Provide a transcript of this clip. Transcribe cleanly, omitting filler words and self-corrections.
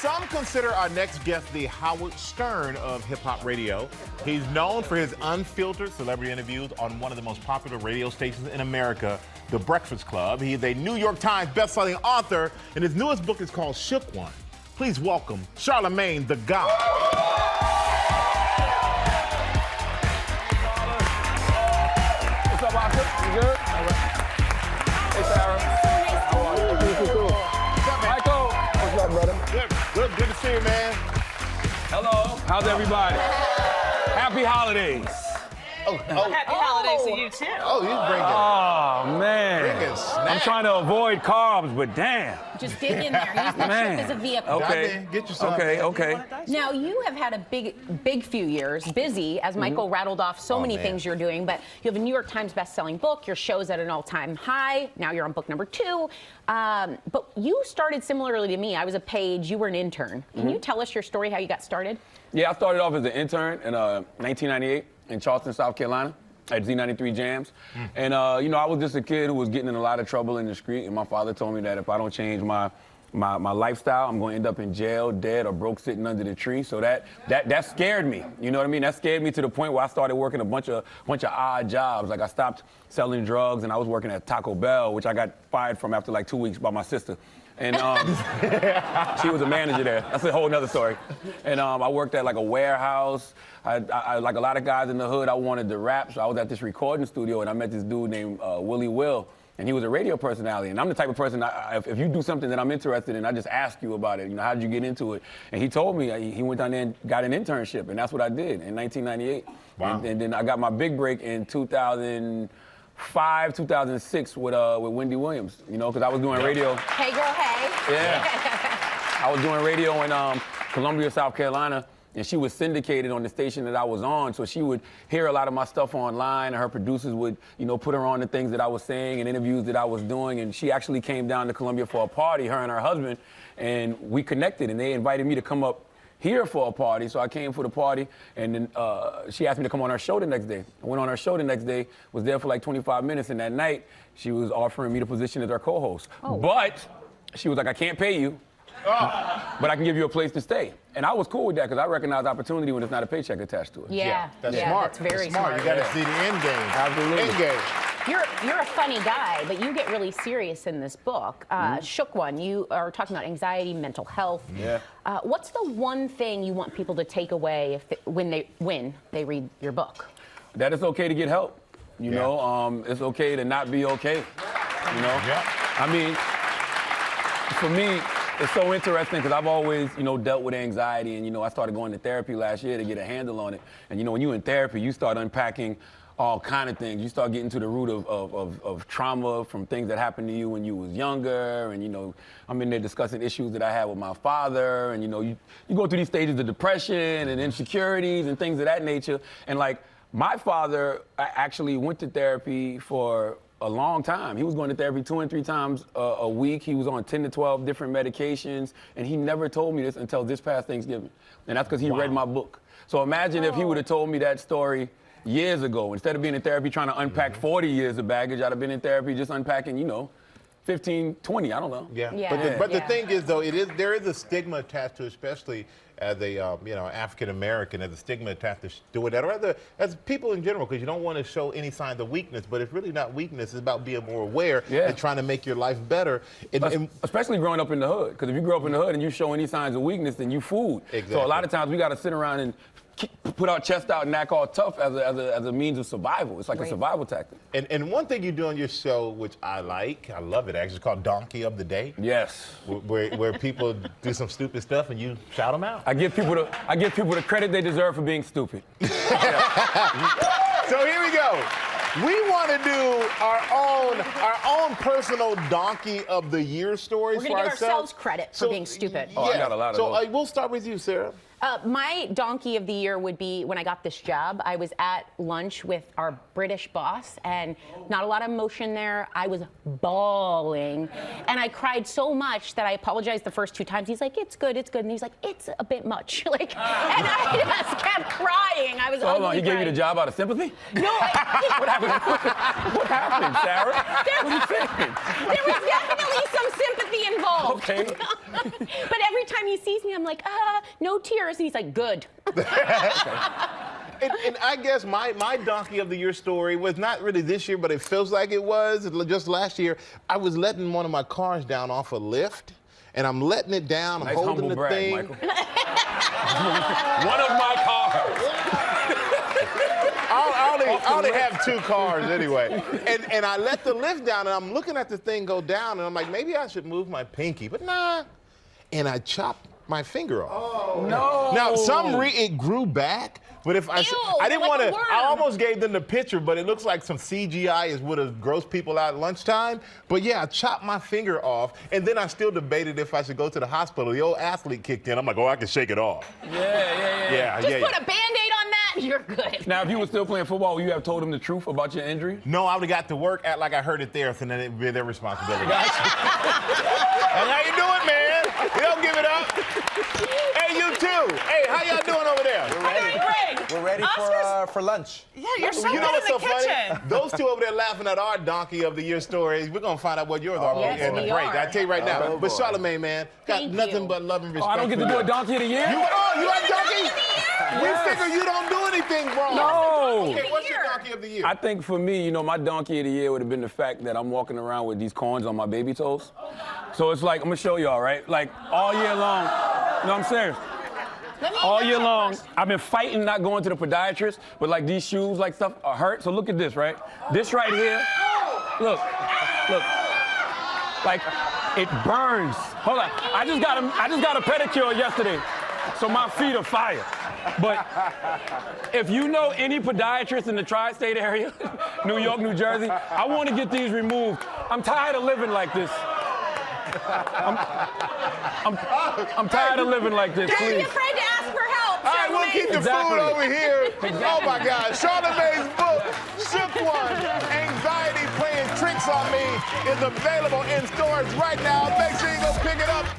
Some consider our next guest the Howard Stern of hip-hop radio. He's known for his unfiltered celebrity interviews on one of the most popular radio stations in America, The Breakfast Club. He is a New York Times best-selling author, and his newest book is called Shook One. Please welcome Charlamagne Tha God. What's up, Oscar? You good? All right. Hey, Sara. How are you? Cool. What's up, man? Michael. What's up, brother? Good to see you, man. Hello. How's everybody? Happy holidays. Happy holidays to you, too. Oh, you bring it. Oh, man. Bring a snack. I'm trying to avoid carbs, but damn. Just dig in there. Use that Man. ship as a vehicle. Okay. Get yourself. Okay. Now, you have had a big few years, busy, as Michael rattled off so many things you're doing, but you have a New York Times best-selling book, your show's at an all-time high, now you're on book number 2. But you started similarly to me. I was a page, you were an intern. Can you tell us your story, how you got started? Yeah, I started off as an intern in 1998 in Charleston, South Carolina, at Z93 Jams. And, you know, I was just a kid who was getting in a lot of trouble in the street, and my father told me that if I don't change my lifestyle, I'm going to end up in jail, dead, or broke sitting under the tree. So that scared me. You know what I mean? That scared me to the point where I started working a bunch of odd jobs. Like I stopped selling drugs, and I was working at Taco Bell, which I got fired from after like 2 weeks by my sister. And she was a manager there. That's a whole nother story. And I worked at like a warehouse. I like a lot of guys in the hood, I wanted to rap, so I was at this recording studio, and I met this dude named Willie Will. And he was a radio personality. And I'm the type of person, if you do something that I'm interested in, I just ask you about it. You know, how did you get into it? And he told me, he went down there and got an internship, and that's what I did in 1998. Wow. And then I got my big break in 2005, 2006 with Wendy Williams, you know, because I was doing radio. Hey, girl, hey. Yeah. I was doing radio in Columbia, South Carolina. And she was syndicated on the station that I was on, so she would hear a lot of my stuff online, and her producers would, you know, put her on the things that I was saying and interviews that I was doing. And she actually came down to Columbia for a party, her and her husband, and we connected, and they invited me to come up here for a party. So I came for the party, and then she asked me to come on her show the next day. I went on her show the next day, was there for like 25 minutes, and that night, she was offering me the position as her co-host. Oh. But she was like, I can't pay you, but I can give you a place to stay. And I was cool with that because I recognize opportunity when it's not a paycheck attached to it. Yeah, That's smart. That's very smart. You got to see the end game. Absolutely. End game. You're a funny guy, but you get really serious in this book. Shook One, you are talking about anxiety, mental health. Yeah. What's the one thing you want people to take away when they read your book? That it's okay to get help. You know, it's okay to not be okay. You know? Yeah. I mean, for me, it's so interesting because I've always, you know, dealt with anxiety, and, you know, I started going to therapy last year to get a handle on it. And, you know, when you're in therapy, you start unpacking all kind of things. You start getting to the root of trauma from things that happened to you when you was younger. And, you know, I'm in there discussing issues that I had with my father. And, you know, you go through these stages of depression and insecurities and things of that nature. And, like, my father actually went to therapy for a long time. He was going to therapy 2 and 3 times a week. He was on 10 to 12 different medications, and he never told me this until this past Thanksgiving. And that's because he read my book. So imagine if he would have told me that story years ago. Instead of being in therapy trying to unpack 40 years of baggage, I'd have been in therapy just unpacking, you know, 15, 20, I don't know. Yeah. Yeah. But the thing is, though, there is a stigma attached to it, especially as a you know, African American, as a stigma attached to doing that, or as people in general, because you don't want to show any signs of weakness. But it's really not weakness; it's about being more aware and trying to make your life better. And especially growing up in the hood, because if you grow up in the hood and you show any signs of weakness, then you fooled. Exactly. So a lot of times we got to sit around and put our chest out and act all tough as a means of survival. It's like a survival tactic. And one thing you do on your show, which I like, I love it actually, it's called Donkey of the Day. Yes. Where people do some stupid stuff and you shout them out. I give people the credit they deserve for being stupid. So here we go. We want to do our own personal Donkey of the Year stories We're for going to give ourselves. ourselves credit for being stupid. Oh, I got a lot of those. So we'll start with you, Sara. My donkey of the year would be when I got this job. I was at lunch with our British boss, and not a lot of emotion there. I was bawling, and I cried so much that I apologized the first 2 times. He's like, "It's good, it's good," and he's like, "It's a bit much." Like, and I just kept crying. I was So hold on, ugly he gave you crying. the job out of sympathy? No, What happened? What happened, Sara? What are you saying? there was definitely some sympathy be involved. Okay. But every time he sees me, I'm like, no tears. And he's like, good. And I guess my Donkey of the Year story was not really this year, but it feels like it was just last year. I was letting one of my cars down off a lift, and I'm letting it down. I'm Nice holding humble the brag, thing. Michael. One of my cars. I only have 2 cars anyway. And I let the lift down, and I'm looking at the thing go down, and I'm like, maybe I should move my pinky, but nah. And I chopped my finger off. Oh, no. Now, it grew back, but if I didn't like want a to, worm. I almost gave them the picture, but it looks like some CGI is would have grossed people out at lunchtime. But yeah, I chopped my finger off, and then I still debated if I should go to the hospital. The old athlete kicked in. I'm like, oh, I can shake it off. Yeah. Just put a Band-Aid on that, you're good. Now, if you were still playing football, would you have told him the truth about your injury? No, I would have got to work, act like I heard it there, so then it'd be their responsibility. How you doing, man? You don't give it up. Hey, you too. Hey, how y'all doing over there? We're ready for lunch. Yeah, you're so You know good what's in so the kitchen. funny? Those two over there laughing at our Donkey of the Year stories. We're gonna find out what yours are Yes, in the we break. are. I tell you right now. Oh, But boy. Charlamagne, man, got Thank nothing you. but love and respect. Oh, I don't get to for do you. a Donkey of the Year? You like Donkey? We figure you don't do anything wrong. No. Okay, what's your Donkey of the Year? I think for me, my Donkey of the Year would have been the fact that I'm walking around with these corns on my baby toes. So it's like, I'm gonna show y'all, right? Like all year long. No, I'm serious. All year long, I've been fighting not going to the podiatrist, but like these shoes, like stuff are hurt. So look at this, right? This right here, look. Like, it burns. Hold on, I just got a pedicure yesterday, so my feet are fire. But if you know any podiatrist in the tri-state area, New York, New Jersey, I want to get these removed. I'm tired of living like this. I'm tired of living like this, Don't be please. afraid to ask for help. All right, we'll keep the Exactly. food over here. Oh my God, Charlamagne's book, Shook One, Anxiety Playing Tricks on Me, is available in stores right now. Make sure you go pick it up.